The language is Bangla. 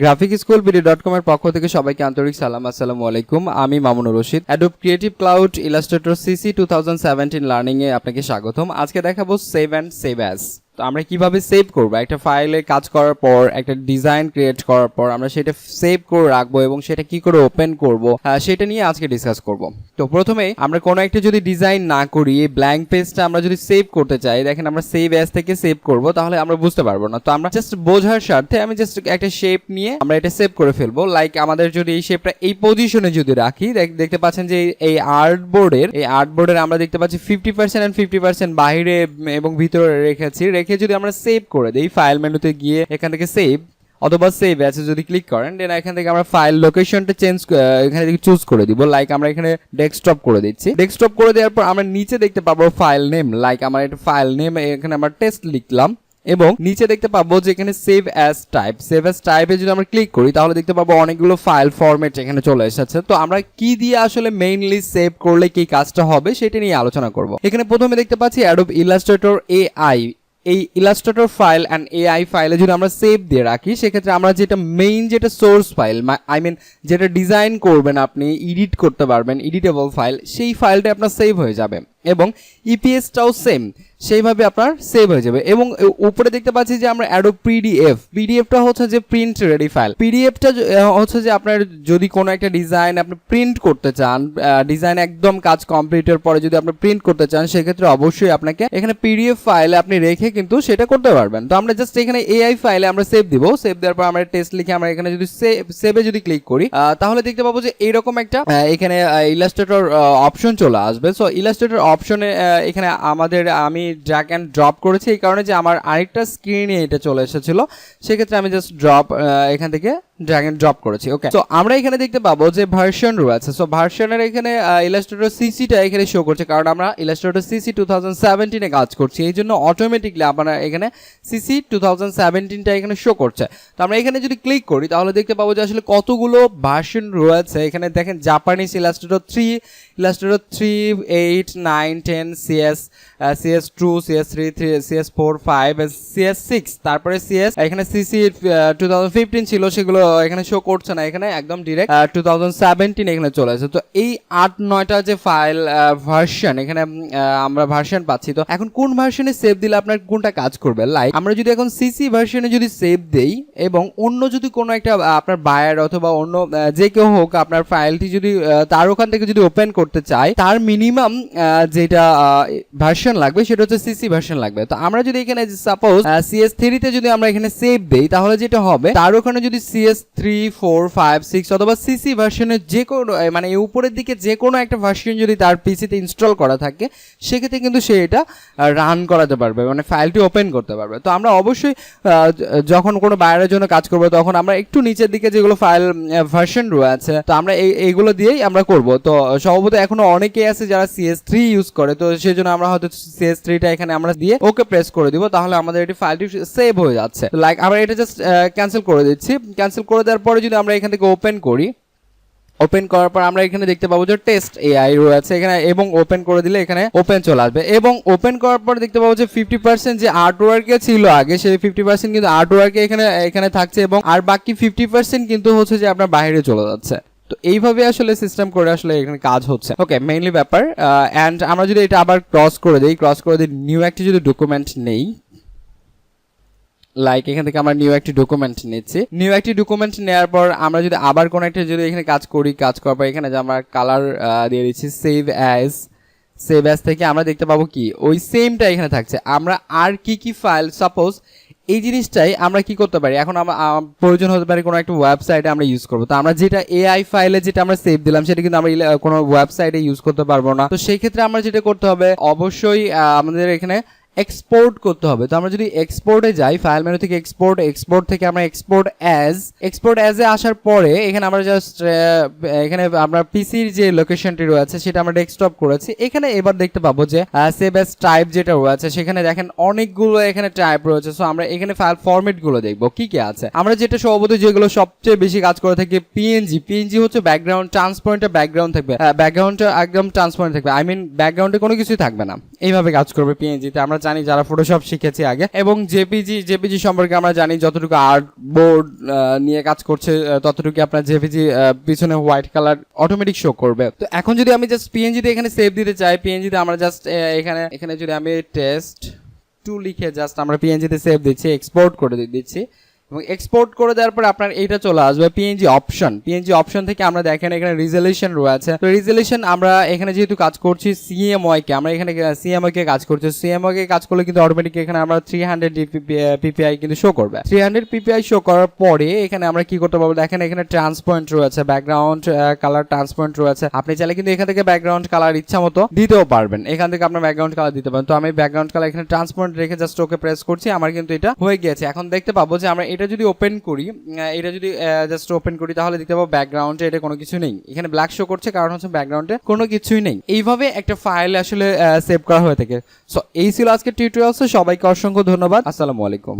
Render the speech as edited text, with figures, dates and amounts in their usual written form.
গ্রাফিক স্কুল বিডি.com এর পক্ষ থেকে সবাইকে আন্তরিক সালাম। আসসালামু আলাইকুম। আমি Mamunur Rashid. Adobe Creative Cloud Illustrator CC 2017 learning এ আপনাকে স্বাগতম। আজকে দেখাবো সেভ অ্যান্ড সেভ অ্যাজ। তো আমরা কিভাবে সেভ করব, একটা ফাইলে কাজ করার পর, একটা ডিজাইন ক্রিয়েট করার পর আমরা সেটা সেভ করে রাখবো এবং সেটা কি করে ওপেন করব সেটা নিয়ে আজকে ডিসকাস করব। তো প্রথমেই আমরা কোনো একটা যদি ডিজাইন না করি, ব্ল্যাঙ্ক পেজটা আমরা যদি সেভ করতে চাই, দেখেন আমরা সেভ অ্যাজ থেকে সেভ করব, তাহলে আমরা বুঝতে পারবো না। তো আমরা জাস্ট বোঝার স্বার্থে আমি জাস্ট একটা শেপ নিয়ে আমরা এটা সেভ করে ফেলবো। লাইক আমাদের যদি এই শেপটা এই পজিশনে যদি রাখি, দেখতে পাচ্ছেন যে এই আর্টবোর্ডের আমরা দেখতে পাচ্ছি 50% এন্ড 50% বাইরে এবং ভিতরে রেখেছি। রেখে যদি আমরা সেভ করে দেই, ফাইল মেনুতে গিয়ে এখান থেকে সেভ অথবা সেভ অ্যাজ যদি ক্লিক করেন, দেন এখান থেকে আমরা ফাইল লোকেশনটা চেঞ্জ এখানে থেকে চুজ করে দিব। লাইক আমরা এখানে ডেস্কটপ করে দিচ্ছি। ডেস্কটপ করে দেওয়ার পর আমরা নিচে দেখতে পাবো ফাইল নেম। লাইক আমার একটা ফাইল নেম, এখানে আমরা টেস্ট লিখলাম এবং নিচে দেখতে পাবো যে এখানে সেভ অ্যাজ টাইপে যদি আমরা ক্লিক করি, তাহলে দেখতে পাবো অনেকগুলো ফাইল ফরম্যাট এখানে চলে এসেছে। তো আমরা কি দিয়ে আসলে মেইনলি সেভ করলে কি কাজটা হবে সেটা নিয়ে আলোচনা করব। এখানে প্রথমে দেখতে পাচ্ছি অ্যাডোব ইলাস্ট্রেটর এআই। এই ইলাস্ট্রেটর ফাইল অ্যান্ড এআই ফাইলে যদি আমরা সেভ দিয়ে রাখি, সেক্ষেত্রে আমরা যেটা সোর্স ফাইল, যেটা ডিজাইন করবেন, আপনি এডিট করতে পারবেন, এডিটেবল ফাইল, সেই ফাইলটা আপনার সেভ হয়ে যাবে এবং ইপিএসটাও সেইভাবে আপনার সেভ হয়ে যাবে। এবং উপরে দেখতে পাচ্ছি যে আমরা অ্যাডোব পিডিএফটা হচ্ছে যে প্রিন্ট রেডি ফাইল। পিডিএফটা হচ্ছে যে আপনার যদি কোনো একটা ডিজাইন আপনি প্রিন্ট করতে চান, ডিজাইন একদম কাজ কমপ্লিটের পরে যদি আপনি প্রিন্ট করতে চান, সেক্ষেত্রে অবশ্যই আপনাকে এখানে পিডিএফ ফাইলে আপনি রেখে কিন্তু সেটা করতে পারবেন। তো আমরা জাস্ট এখানে এআই ফাইলে আমরা সেভ দিব। সেভ দেওয়ার পর আমরা টেস্ট লিখে আমরা এখানে যদি সেভে যদি ক্লিক করি, তাহলে দেখতে পাবো যে এইরকম একটা এখানে ইলাস্ট্রেটর অপশন চলে আসবে। সো ইলাস্ট্রেটর অপশনে এখানে আমি ড্র্যাগ অ্যান্ড ড্রপ করেছি এই কারণে যে আমার আরেকটা স্ক্রিনে এটা চলে এসেছিল, সেক্ষেত্রে আমি জাস্ট এখান থেকে ড্র্যাগ এন্ড ড্রপ করেছি। ওকে, তো আমরা এখানে দেখতে পাবো যে ভার্সন রয়েছে। সো ভার্সনের এখানে ইলাস্ট্রেটর সিসিটা এখানে শো করছে, কারণ আমরা ইলাস্ট্রেটর সিসি 2017 কাজ করছি, এই জন্য অটোমেটিকলি আপনারা এখানে সিসি 2017টা এখানে শো করছে। তো আমরা এখানে যদি ক্লিক করি, তাহলে দেখতে পাবো যে আসলে কতগুলো ভার্সন রয়েছে। এখানে দেখেন Japanese Illustrator 3, Illustrator 3, 8, 9, 10, CS2, CS3, CS4, 5, CS6, তারপরে এখানে সিসি 2015 ছিল, সেগুলো এখানে শো করছে না, এখানে একদম ডিরেক্ট 2017 এখানে চলে আসে। তো এই 8-9টা যে ফাইল ভার্সন এখানে আমরা ভার্সন পাচ্ছি। তো এখন কোন ভার্সনে সেভ দিলে আপনার কোনটা কাজ করবে? লাইক আমরা যদি এখন সিসি ভার্সনে যদি সেভ দেই এবং অন্য যদি কোনো একটা আপনার বায়ার অথবা অন্য যে কেউ হোক আপনার ফাইলটি যদি তার ওখান থেকে যদি ওপেন করতে চায়, তার মিনিমাম যেটা ভার্সন লাগবে সেটা হচ্ছে সিসি ভার্সন লাগবে। তো আমরা যদি এখানে সাপোজ CS3 তে যদি আমরা এখানে সেভ দেই, তাহলে যেটা হবে তার ওখানে যদি CS3, 4, 5, 6 অথবা সিসি ভার্সনের যে কোনো এই উপরের দিকে যে কোনো একটা ভার্সন যদি তার পিসিতে ইনস্টল করা থাকে, সেক্ষেত্রে কিন্তু সে এটা রান করাতে পারবে, ফাইলটি ওপেন করতে পারবে। তো আমরা অবশ্যই যখন কোনো বায়ারের জন্য কাজ করবো, তখন আমরা একটু নিচের দিকে যেগুলো ফাইল ভার্সন রয়েছে, তো আমরা এইগুলো দিয়েই আমরা করব। তো সম্ভবত এখনো অনেকেই আছে যারা CS3 ইউজ করে, তো সেই জন্য আমরা হয়তো CS3টা এখানে আমরা দিয়ে ওকে প্রেস করে দিব, তাহলে আমাদের এটি ফাইলটি সেভ হয়ে যাচ্ছে। লাইক আমরা এটা জাস্ট ক্যান্সেল করে দিচ্ছি। ক্যান্সেল করে দেওয়ার পরে যদি আমরা এখান থেকে ওপেন করি, ওপেন করার পর আমরা এখানে দেখতে পাবো যে টেস্ট এআই রয়েছে এখানে, এবং ওপেন করে দিলে এখানে ওপেন চলে আসবে। এবং ওপেন করার পর দেখতে পাবো যে 50% যে আর্টওয়ার্কে ছিল আগে, সেই 50% কিন্তু আর্টওয়ার্কে এখানে থাকছে, এবং আর বাকি 50% কিন্তু হচ্ছে যে আপনার বাইরে চলে যাচ্ছে। তো এইভাবে আসলে সিস্টেম করে আসলে এখানে কাজ হচ্ছে। ওকে, মেইনলি ব্যাপার। অ্যান্ড আমরা যদি এটা আবার ক্রস করে দিই, নিউ একটি যদি ডকুমেন্ট নেই, লাইক এখান থেকে আমরা নিউ একটি ডকুমেন্ট নিচ্ছি। নিউ একটি ডকুমেন্ট নেওয়ার পর আমরা যদি আবার কোনো একটা যদি এখানে কাজ করার পর এখানে যে আমরা কালার দিয়ে দিচ্ছি সেভ অ্যাজ থেকে আমরা দেখতে পাবো কি ওই সেমটা এখানে থাকছে। আমরা আর কি ফাইল, সাপোজ এই জিনিসটাই আমরা কি করতে পারি, এখন আমরা প্রয়োজন হতে পারে কোনো একটা ওয়েবসাইটে আমরা ইউজ করবো। তো আমরা যেটা এআই ফাইলে যেটা আমরা সেভ দিলাম, সেটা কিন্তু আমরা কোনো ওয়েবসাইটে ইউজ করতে পারবো না। তো সেই ক্ষেত্রে আমরা যেটা করতে হবে, অবশ্যই আমাদের এখানে এক্সপোর্ট করতে হবে। তো আমরা যদি এক্সপোর্টে যাই, ফাইল মেনু থেকে এক্সপোর্ট থেকে আমরা এক্সপোর্ট অ্যাজ এ আসার পরে এখানে আমরা জাস্ট এখানে আমরা পিসির যে লোকেশনটি রয়েছে সেটা আমরা ডেস্কটপ করেছি। এখানে এবার দেখতে পাবো যে সেভ অ্যাজ টাইপ যেটা রয়েছে, সেখানে দেখেন অনেকগুলো এখানে টাইপ রয়েছে। সো আমরা এখানে ফাইল ফরম্যাট গুলো দেখবো কি আছে। আমরা যেটা সম্ভবত যেগুলো সবচেয়ে বেশি কাজ করে থাকি, পিএনজি হচ্ছে ব্যাকগ্রাউন্ড ট্রান্সপারেন্ট, ব্যাকগ্রাউন্ড থাকবে, ব্যাকগ্রাউন্ডটা একদম ট্রান্সপারেন্ট থাকবে, ব্যাকগ্রাউন্ডে কোনো কিছুই থাকবে না, এইভাবে কাজ করবে পিএনজিতে। আমরা জানি যারা ফটোশপ শিখেছি আগে, এবং জেপিজি সম্পর্কে আমরা জানি যতটুকু আর্ট বোর্ড নিয়ে কাজ করছে ততটুকু আপনার জেপিজি পিছনে হোয়াইট কালার অটোমেটিক শো করবে। তো এখন যদি আমি জাস্ট পিএনজিতে এখানে সেভ দিতে চাই, পিএনজিতে আমরা জাস্ট এখানে যদি আমি টেস্ট 2 লিখে জাস্ট আমরা পিএনজিতে সেভ দিচ্ছি, এক্সপোর্ট করে দিচ্ছি, এবং এক্সপোর্ট করে দেওয়ার পর আপনার এইটা চলে আসবে পিএনজি অপশন থেকে আমরা দেখেন এখানে রিজলিউশন রয়েছে। তো রিজলিউশন আমরা এখানে যেহেতু কাজ করছি সিএমওয়াই কে, আমরা এখানে সিএমওয়াই কে কাজ করছি, সিএমওয়াই কে কাজ করলে কিন্তু অটোমেটিক এখানে আমরা 300 পিপিআই কিন্তু শো করবে। 300 পিপিআই শো করার পরে এখানে আমরা কি করতে পারবো, দেখেন এখানে ট্রান্সপারেন্ট রয়েছে, ব্যাকগ্রাউন্ড কালার ট্রান্সপারেন্ট রয়েছে। আপনি চাইলে কিন্তু এখান থেকে ব্যাকগ্রাউন্ড কালার ইচ্ছা মতো দিতেও পারবেন, এখান থেকে আপনার ব্যাকগ্রাউন্ড কালার দিতে পারেন। তো আমি ব্যাকগ্রাউন্ড কালার এখানে ট্রান্সপারেন্ট রেখে জাস্ট ওকে প্রেস করছি, আমার কিন্তু এটা হয়ে গিয়েছে। এখন দেখতে পাবো যে আমরা এটা যদি ওপেন করি, এটা যদি জাস্ট ওপেন করি তাহলে দেখতে পাবো ব্যাকগ্রাউন্ডে এটা কোনো কিছু নেই, এখানে ব্ল্যাক শো করছে, কারণ হচ্ছে ব্যাকগ্রাউন্ডে কোনো কিছুই নেই। এইভাবে একটা ফাইল আসলে সেভ করা হয়ে থাকে। সো এই ছিল আজকে টিউটোরিয়াল। সবাইকে অসংখ্য ধন্যবাদ। আসসালামু আলাইকুম।